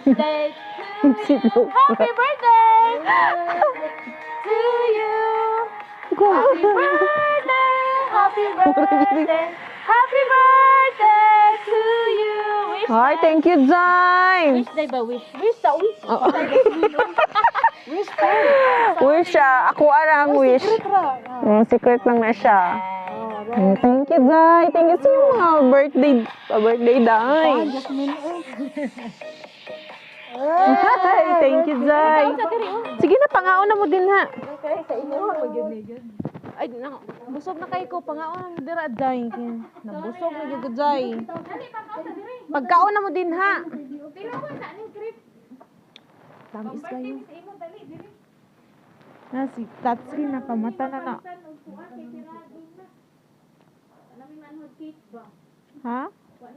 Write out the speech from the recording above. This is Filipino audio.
birthday to you. Happy birthday to you. Happy birthday. Happy birthday. Happy birthday to you. Wish Ay, thank you, Zay. Wish day ba? Wish. Wish sa wish. Wish pa. Wish siya. Ako ang wish. Secret lang na siya. Thank you, Zay. Thank you so much. Birthday, Day. Ay, thank you, Zay. Sige na, pangaon na mo din, ha. Ay, busog na kayo ko. Pangaon na mo dira, Zay. Nabusog na yung Zay. Pagkaon na mo din, ha. Tamis kayo. Si Tatsi nakamata na na. Ha?